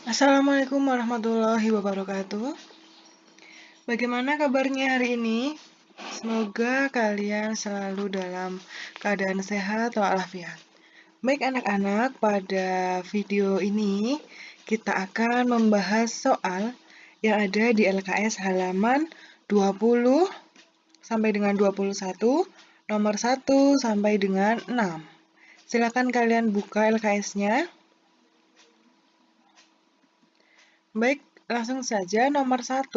Assalamualaikum warahmatullahi wabarakatuh. Bagaimana kabarnya hari ini? Semoga kalian selalu dalam keadaan sehat walafiat. Baik anak-anak, pada video ini kita akan membahas soal yang ada di LKS halaman 20 sampai dengan 21, nomor 1 sampai dengan 6. Silakan kalian buka LKS-nya. Baik, langsung saja nomor 1.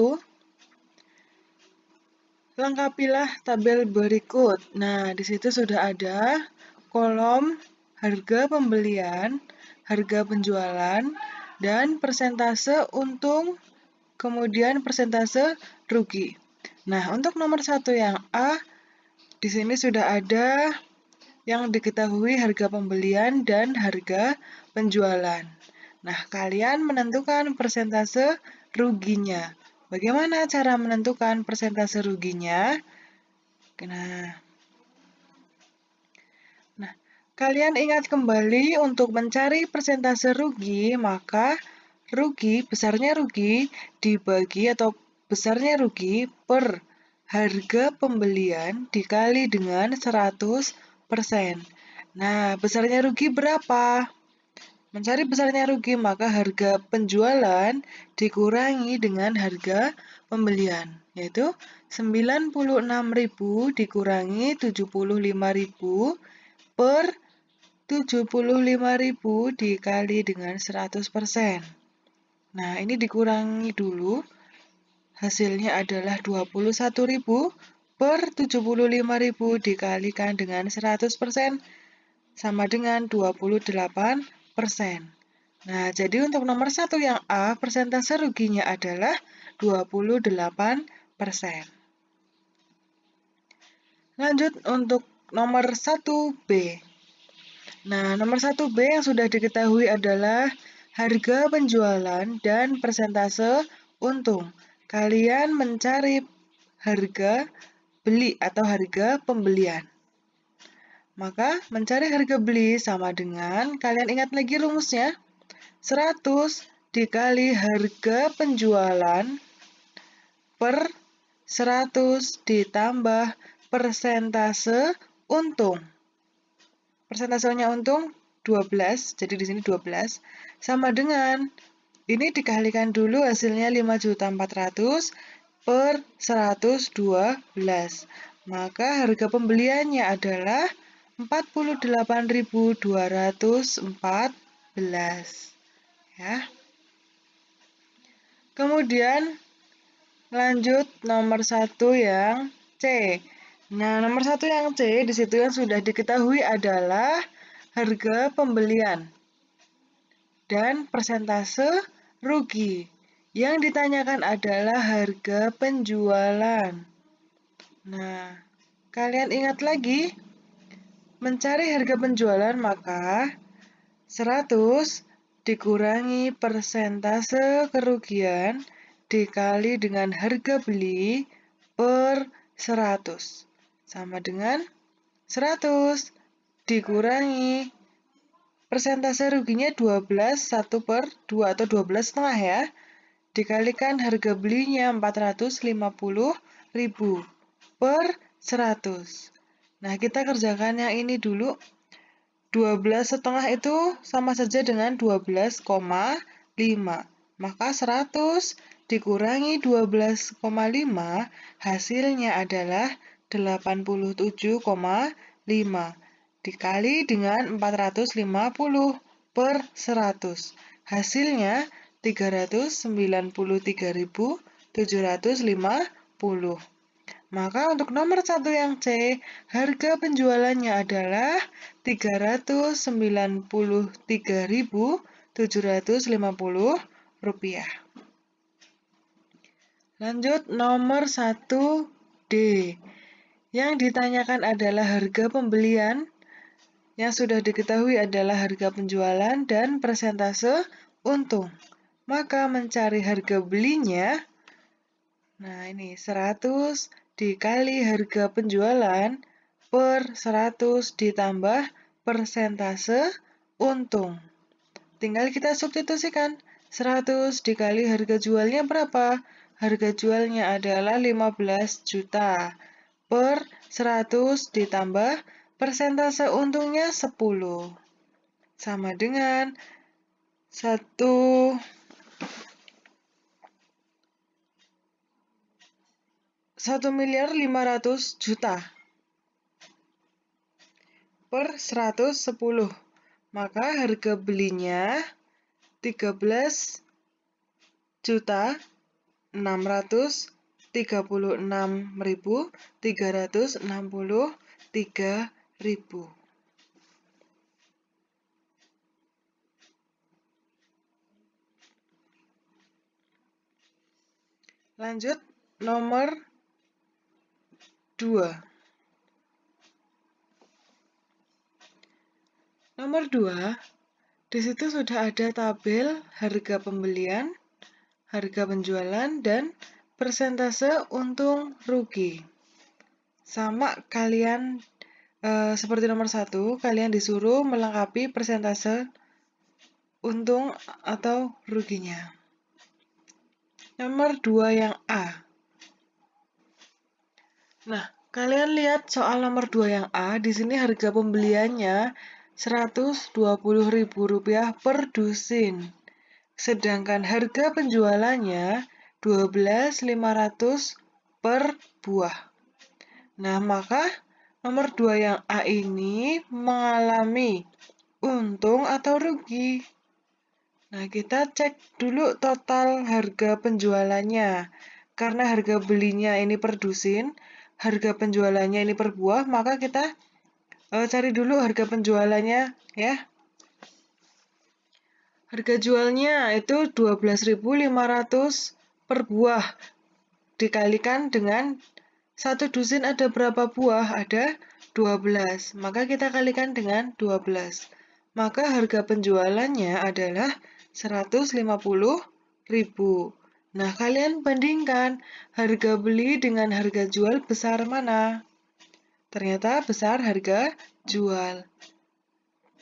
Lengkapilah tabel berikut. Nah, di situ sudah ada kolom harga pembelian, harga penjualan, dan persentase untung, kemudian persentase rugi. Nah, untuk nomor 1 yang A, di sini sudah ada yang diketahui harga pembelian dan harga penjualan. Nah, kalian menentukan persentase ruginya. Bagaimana cara menentukan persentase ruginya? Nah, kalian ingat kembali untuk mencari persentase rugi, maka besarnya rugi dibagi atau besarnya rugi per harga pembelian dikali dengan 100%. Nah, besarnya rugi berapa? Mencari besarnya rugi, maka harga penjualan dikurangi dengan harga pembelian, yaitu 96.000 dikurangi 75.000 per 75.000 dikali dengan 100%. Nah, ini dikurangi dulu. Hasilnya adalah 21.000 per 75.000 dikalikan dengan 100% sama dengan 28%. Nah, jadi untuk nomor 1 yang A, persentase ruginya adalah 28%. Lanjut untuk nomor 1B. Nah, nomor 1B yang sudah diketahui adalah harga penjualan dan persentase untung. Kalian mencari harga beli atau harga pembelian. Maka mencari harga beli sama dengan, kalian ingat lagi rumusnya, 100 dikali harga penjualan per 100 ditambah persentase untung. Persentasenya untung 12, jadi di sini 12, sama dengan, ini dikalikan dulu hasilnya 5.400.000 per 112. Maka harga pembeliannya adalah 48.214. Ya. Kemudian lanjut nomor 1 yang C. Nah, nomor 1 yang C di situ yang sudah diketahui adalah harga pembelian dan persentase rugi. Yang ditanyakan adalah harga penjualan. Nah, kalian ingat lagi, mencari harga penjualan maka 100 dikurangi persentase kerugian dikali dengan harga beli per 100 sama dengan 100 dikurangi persentase ruginya 12, 1 per 2 atau 12,5 ya, dikalikan harga belinya 450.000 per 100. Nah, kita kerjakan yang ini dulu. 12,5 itu sama saja dengan 12,5. Maka 100 dikurangi 12,5 hasilnya adalah 87,5 dikali dengan 450 per 100. Hasilnya 393.750. Maka untuk nomor 1 yang C, harga penjualannya adalah 393.750 rupiah. Lanjut nomor 1D. Yang ditanyakan adalah harga pembelian. Yang sudah diketahui adalah harga penjualan dan persentase untung. Maka mencari harga belinya, nah ini 100 dikali harga penjualan per 100 ditambah persentase untung. Tinggal kita substitusikan. 100 dikali harga jualnya berapa? Harga jualnya adalah 15 juta. Per 100 ditambah persentase untungnya 10. Sama dengan 1.500.000.000 per 110. Maka harga belinya 13.636.363. Lanjut nomor 2. Nomor 2, di situ sudah ada tabel harga pembelian, harga penjualan, dan persentase untung rugi. Sama kalian seperti nomor 1, kalian disuruh melengkapi persentase untung atau ruginya. Nomor 2 yang A. Nah, kalian lihat soal nomor 2 yang A, di sini harga pembeliannya Rp120.000 per dusin. Sedangkan harga penjualannya 12.500 per buah. Nah, maka nomor 2 yang A ini mengalami untung atau rugi. Nah, kita cek dulu total harga penjualannya. Karena harga belinya ini per dusin, harga penjualannya ini per buah, maka kita cari dulu harga penjualannya ya. Harga jualnya itu 12.500 per buah. Dikalikan dengan satu dusin ada berapa buah? Ada 12. Maka kita kalikan dengan 12. Maka harga penjualannya adalah 150.000. Nah, kalian bandingkan harga beli dengan harga jual besar mana? Ternyata besar harga jual.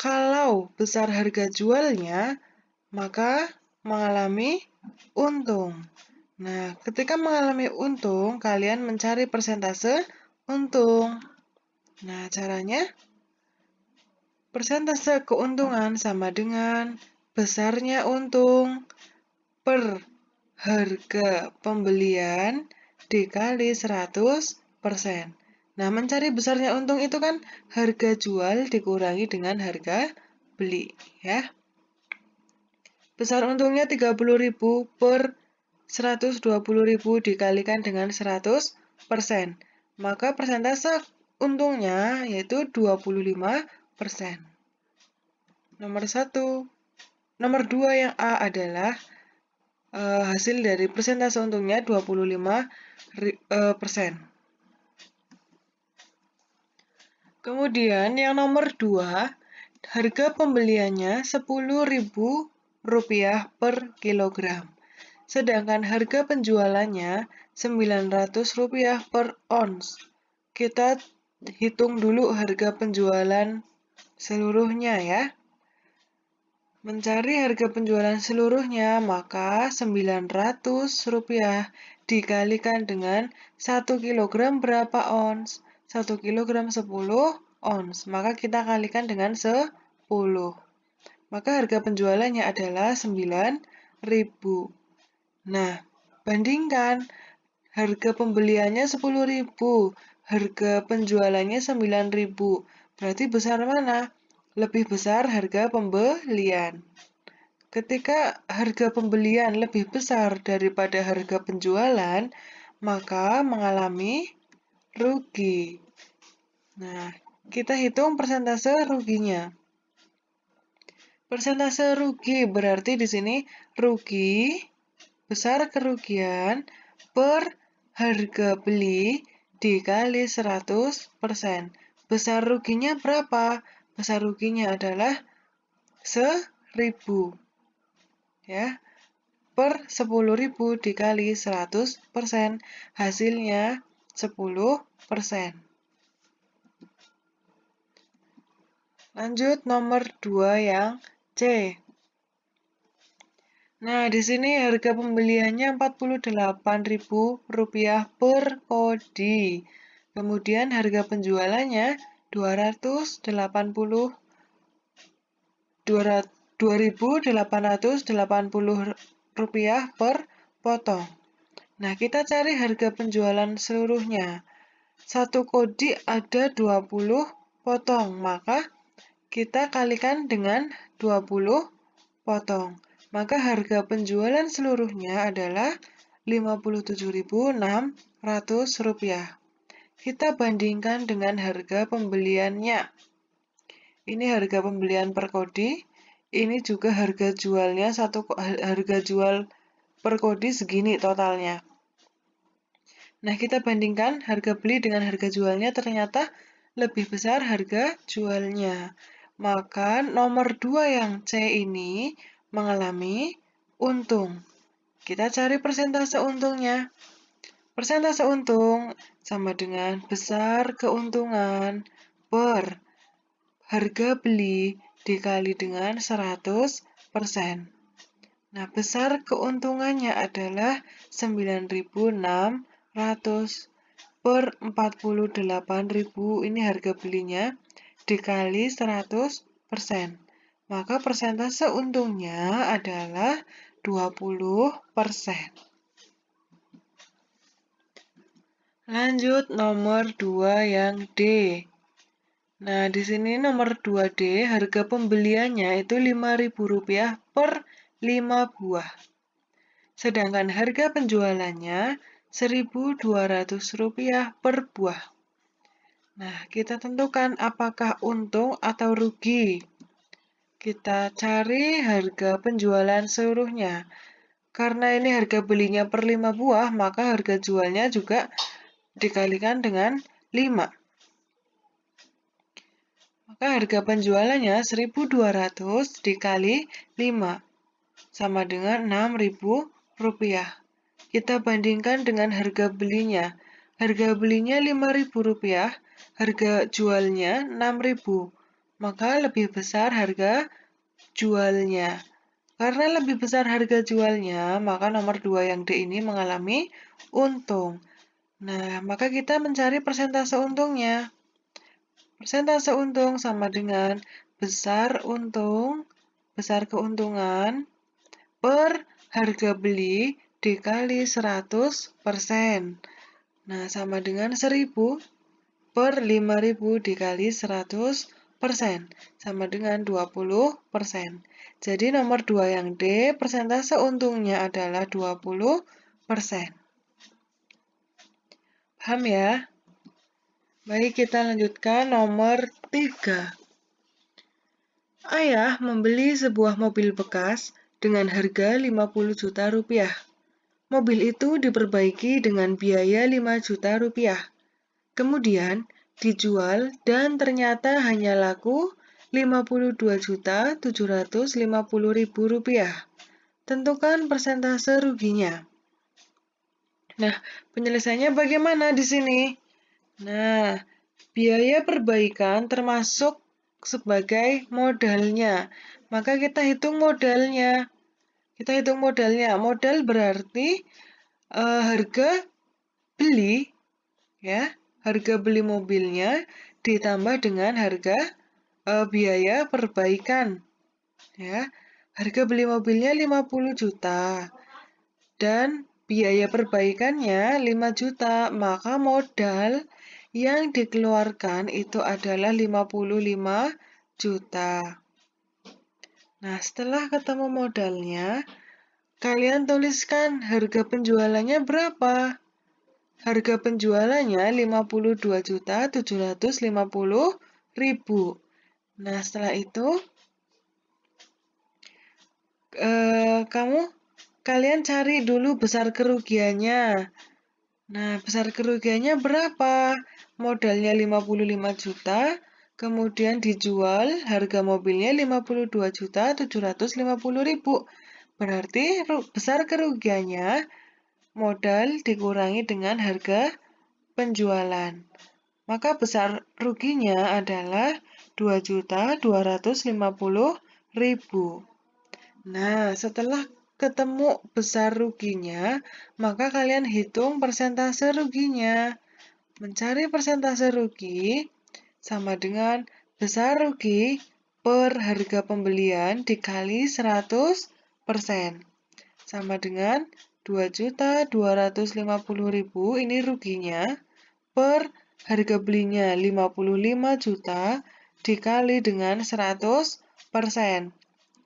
Kalau besar harga jualnya, maka mengalami untung. Nah, ketika mengalami untung, kalian mencari persentase untung. Nah, caranya persentase keuntungan sama dengan besarnya untung per harga pembelian dikali 100%. Nah, mencari besarnya untung itu kan harga jual dikurangi dengan harga beli, ya. Besar untungnya 30.000 per 120.000 dikalikan dengan 100%. Maka persentase untungnya yaitu 25%. Nomor 2 yang A adalah hasil dari persentase untungnya 25%. Kemudian yang nomor 2, harga pembeliannya Rp10.000 per kilogram. Sedangkan harga penjualannya Rp900 per ons. Kita hitung dulu harga penjualan seluruhnya ya. Mencari harga penjualan seluruhnya, maka Rp900 dikalikan dengan 1 kilogram berapa ons? 1 kilogram 10 ons. Maka kita kalikan dengan 10. Maka harga penjualannya adalah 9.000. Nah, bandingkan harga pembeliannya 10.000, harga penjualannya 9.000. Berarti besar mana? Lebih besar harga pembelian. Ketika harga pembelian lebih besar daripada harga penjualan, maka mengalami rugi. Nah, kita hitung persentase ruginya. Persentase rugi berarti di sini rugi besar kerugian per harga beli dikali 100%. Besar ruginya berapa? Besar ruginya adalah 1.000. Ya, per 10.000 dikali 100%, hasilnya 10%. Lanjut nomor 2 yang C. Nah, di sini harga pembeliannya Rp48.000 per kodi. Kemudian harga penjualannya Rp2.880 per potong. Nah, kita cari harga penjualan seluruhnya. Satu kodi ada 20 potong, maka kita kalikan dengan 20 potong. Maka harga penjualan seluruhnya adalah Rp57.600. Kita bandingkan dengan harga pembeliannya. Ini harga pembelian per kodi, ini juga harga jualnya, harga jual per kodi segini totalnya. Nah, kita bandingkan harga beli dengan harga jualnya, ternyata lebih besar harga jualnya. Maka nomor 2 yang C ini mengalami untung. Kita cari persentase untungnya. Persentase untung sama dengan besar keuntungan per harga beli dikali dengan 100%. Nah, besar keuntungannya adalah 9.600 per 48.000, ini harga belinya, dikali 100%. Maka persentase untungnya adalah 20%. Lanjut nomor 2 yang D. Nah, di sini nomor 2D, harga pembeliannya itu Rp5.000 per 5 buah. Sedangkan harga penjualannya Rp1.200 per buah. Nah, kita tentukan apakah untung atau rugi. Kita cari harga penjualan seluruhnya. Karena ini harga belinya per 5 buah, maka harga jualnya juga dikalikan dengan 5. Maka harga penjualannya 1.200 dikali 5 sama dengan Rp6.000. Kita bandingkan dengan harga belinya. Harga belinya Rp5.000, harga jualnya Rp6.000. Maka lebih besar harga jualnya. Karena lebih besar harga jualnya, maka nomor 2 yang D ini mengalami untung. Nah, maka kita mencari persentase untungnya. Persentase untung sama dengan besar keuntungan per harga beli dikali 100%. Nah, sama dengan 1.000 per 5.000 dikali 100%, sama dengan 20%. Jadi nomor 2 yang D, persentase untungnya adalah 20%. Paham ya? Baik, kita lanjutkan nomor 3. Ayah membeli sebuah mobil bekas dengan harga Rp50 juta. Mobil itu diperbaiki dengan biaya Rp5 juta. Kemudian dijual dan ternyata hanya laku Rp52.750.000. Tentukan persentase ruginya. Nah, penyelesaiannya bagaimana di sini? Nah, biaya perbaikan termasuk sebagai modalnya. Maka kita hitung modalnya. Modal berarti harga beli, ya, harga beli mobilnya ditambah dengan harga biaya perbaikan, ya. Harga beli mobilnya 50 juta dan biaya perbaikannya 5 juta, maka modal yang dikeluarkan itu adalah 55 juta. Nah, setelah ketemu modalnya, kalian tuliskan harga penjualannya berapa. Harga penjualannya Rp52.750.000. Nah, setelah itu kalian cari dulu besar kerugiannya. Nah, besar kerugiannya berapa? Modalnya 55 juta, kemudian dijual harga mobilnya Rp52.750.000. Berarti besar kerugiannya modal dikurangi dengan harga penjualan. Maka besar ruginya adalah Rp2.250.000. Nah, setelah ketemu besar ruginya, maka kalian hitung persentase ruginya. Mencari persentase rugi sama dengan besar rugi per harga pembelian dikali 100%. Sama dengan 2.250.000 ini ruginya per harga belinya 55 juta dikali dengan 100%.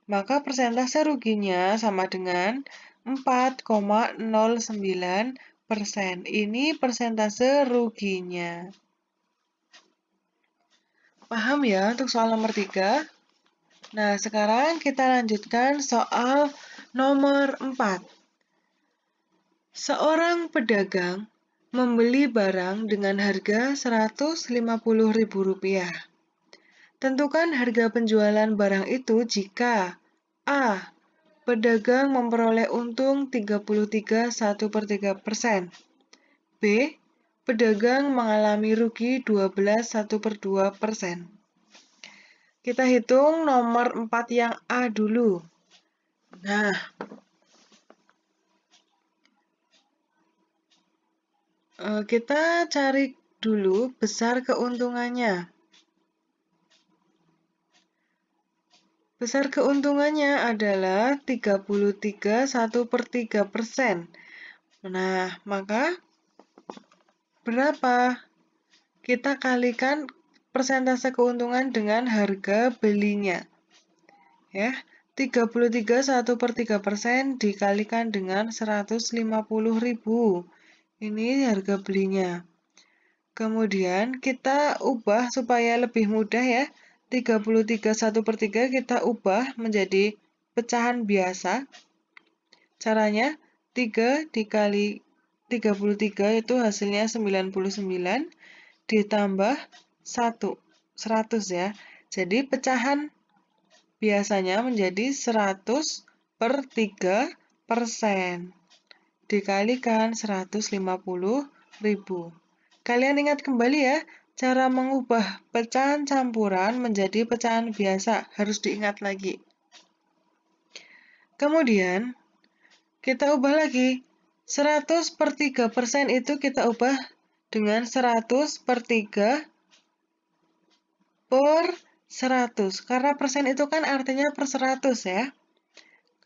Maka persentase ruginya sama dengan 4,09%. Ini persentase ruginya. Paham ya untuk soal nomor 3? Nah, sekarang kita lanjutkan soal nomor 4. Seorang pedagang membeli barang dengan harga Rp150.000. Tentukan harga penjualan barang itu jika A. Pedagang memperoleh untung 33,1/3%. B. Pedagang mengalami rugi 12,1/2%. Kita hitung nomor 4 yang A dulu. Nah, kita cari dulu besar keuntungannya. Besar keuntungannya adalah 33,1/3%. Nah, maka berapa? Kita kalikan persentase keuntungan dengan harga belinya. Ya, 33,1/3% dikalikan dengan 150.000. Ini harga belinya. Kemudian kita ubah supaya lebih mudah ya. 33,1/3 kita ubah menjadi pecahan biasa. Caranya 3 dikali 33 itu hasilnya 99 ditambah 1, 100 ya. Jadi pecahan biasanya menjadi 100/3% dikalikan 150.000. Kalian ingat kembali ya, cara mengubah pecahan campuran menjadi pecahan biasa, harus diingat lagi. Kemudian, kita ubah lagi. 100/3% itu kita ubah dengan 100/3/100. Karena persen itu kan artinya per 100 ya.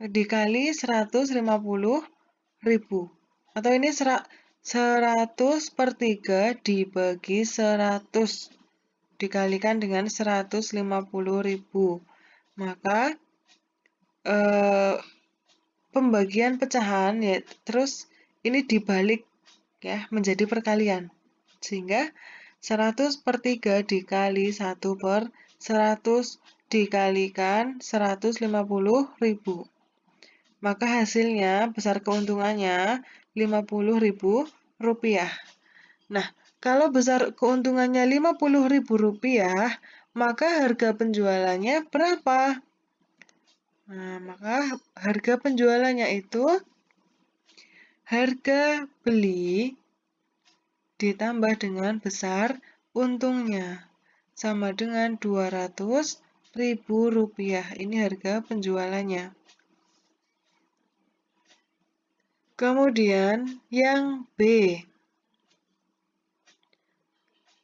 Dikali 150.000. Atau ini 100/3 dibagi 100 dikalikan dengan 150.000. Maka pembagian pecahan ya terus ini dibalik ya menjadi perkalian. Sehingga 100/3 dikali 1/100 dikalikan 150.000. Maka hasilnya besar keuntungannya Rp50.000. Nah, kalau besar keuntungannya Rp50.000, maka harga penjualannya berapa? Nah, maka harga penjualannya itu harga beli ditambah dengan besar untungnya sama dengan Rp200.000. Ini harga penjualannya. Kemudian yang B.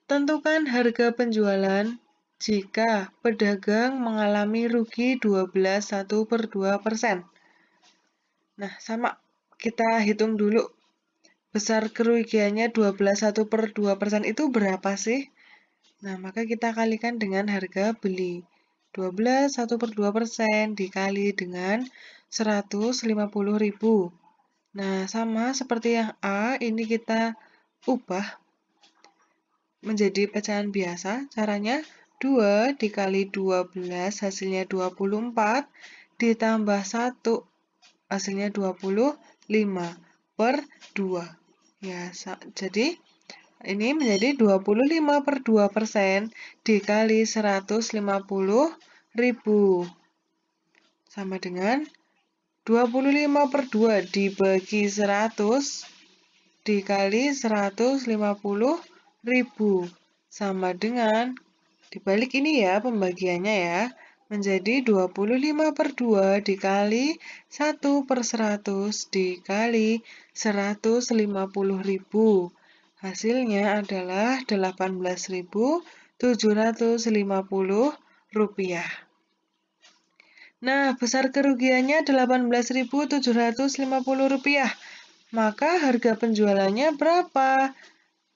Tentukan harga penjualan jika pedagang mengalami rugi 12,1/2%. Nah, sama kita hitung dulu. Besar kerugiannya 12,1/2% itu berapa sih? Nah, maka kita kalikan dengan harga beli. 12,1/2% dikali dengan 150.000. Nah, sama seperti yang A, ini kita ubah menjadi pecahan biasa. Caranya 2 dikali 12 hasilnya 24 ditambah 1 hasilnya 25/2. Ya, jadi ini menjadi 25/2% dikali 150.000 sama dengan 25/2 dibagi 100 dikali 150.000 sama dengan dibalik ini ya pembagiannya ya menjadi 25/2 dikali 1/100 dikali 150.000. Hasilnya adalah Rp18.750. Nah, besar kerugiannya Rp18.750. Maka harga penjualannya berapa?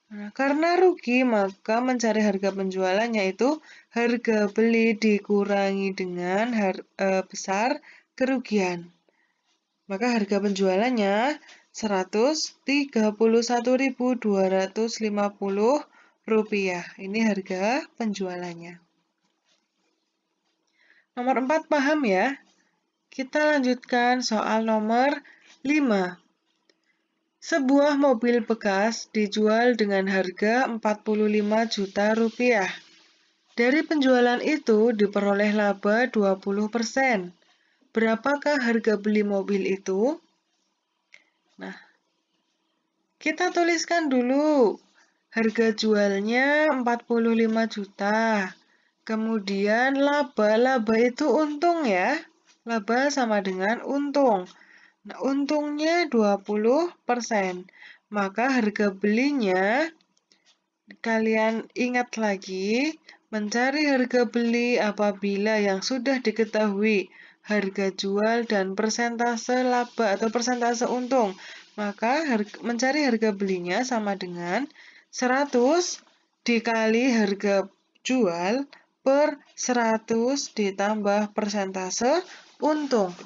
Nah, karena rugi, maka mencari harga penjualannya itu harga beli dikurangi dengan besar kerugian. Maka harga penjualannya Rp131.250. Ini harga penjualannya. Nomor 4 paham ya? Kita lanjutkan soal nomor 5. Sebuah mobil bekas dijual dengan harga Rp45 juta. Dari penjualan itu diperoleh laba 20%. Berapakah harga beli mobil itu? Nah, kita tuliskan dulu. Harga jualnya 45 juta. Kemudian laba itu untung ya. Laba sama dengan untung. Nah, untungnya 20%. Maka harga belinya, kalian ingat lagi, mencari harga beli apabila yang sudah diketahui harga jual dan persentase laba atau persentase untung. Maka mencari harga belinya sama dengan 100 dikali harga jual per 100 ditambah persentase untung.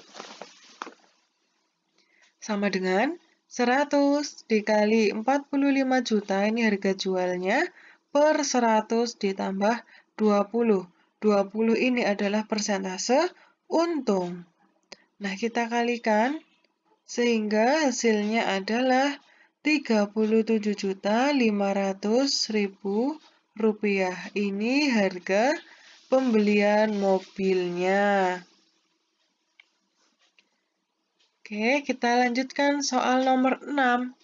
Sama dengan 100 dikali 45 juta, ini harga jualnya, per 100 ditambah 20. 20 ini adalah persentase untung. Nah, kita kalikan sehingga hasilnya adalah Rp37.500.000. Ini harga pembelian mobilnya. Oke, kita lanjutkan soal nomor 6.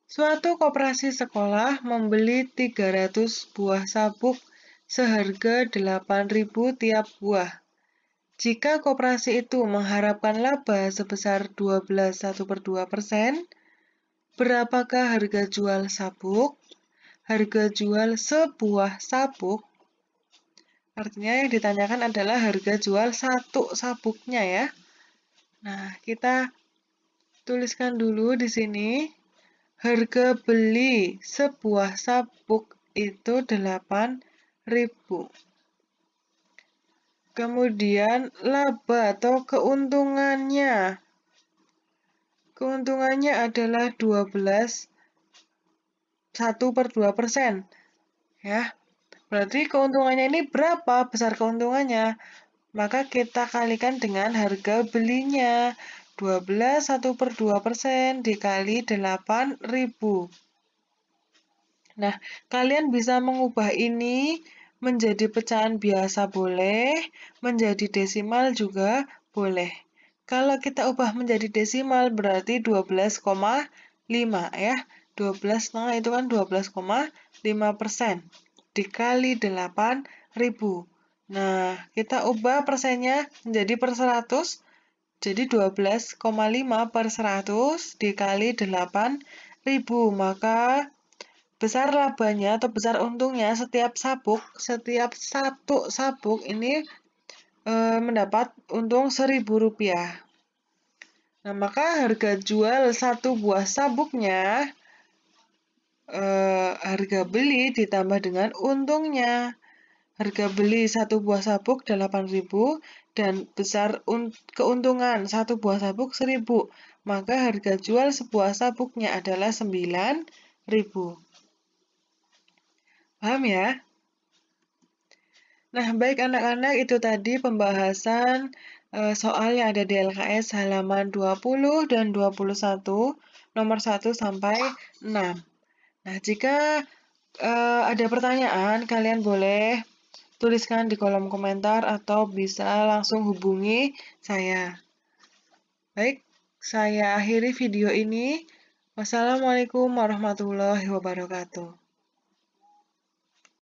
Suatu koperasi sekolah membeli 300 buah sabuk seharga Rp8.000 tiap buah. Jika koperasi itu mengharapkan laba sebesar 12,1/2%, berapakah harga jual sabuk? Harga jual sebuah sabuk, artinya yang ditanyakan adalah harga jual satu sabuknya ya. Nah, kita tuliskan dulu di sini. Harga beli sebuah sabuk itu Rp8.000. Kemudian laba atau keuntungannya. Keuntungannya adalah 12,1/2%. Ya. Berarti keuntungannya ini berapa besar keuntungannya? Maka kita kalikan dengan harga belinya. 12,1/2% dikali 8.000. Nah, kalian bisa mengubah ini menjadi pecahan biasa boleh, menjadi desimal juga boleh. Kalau kita ubah menjadi desimal berarti 12,5 ya. 12,5 itu kan 12,5% dikali 8.000. Nah, kita ubah persennya menjadi per 100. Jadi 12,5/100 dikali 8.000. Maka besar labanya atau besar untungnya setiap satu sabuk ini mendapat untung Rp1.000. Nah, maka harga jual satu buah sabuknya, harga beli ditambah dengan untungnya. Harga beli satu buah sabuk 8.000 dan besar keuntungan satu buah sabuk 1.000. Maka harga jual sebuah sabuknya adalah 9.000. Paham ya? Nah, baik anak-anak, itu tadi pembahasan soal yang ada di LKS halaman 20 dan 21, nomor 1 sampai 6. Nah, jika ada pertanyaan, kalian boleh tuliskan di kolom komentar atau bisa langsung hubungi saya. Baik, saya akhiri video ini. Wassalamualaikum warahmatullahi wabarakatuh.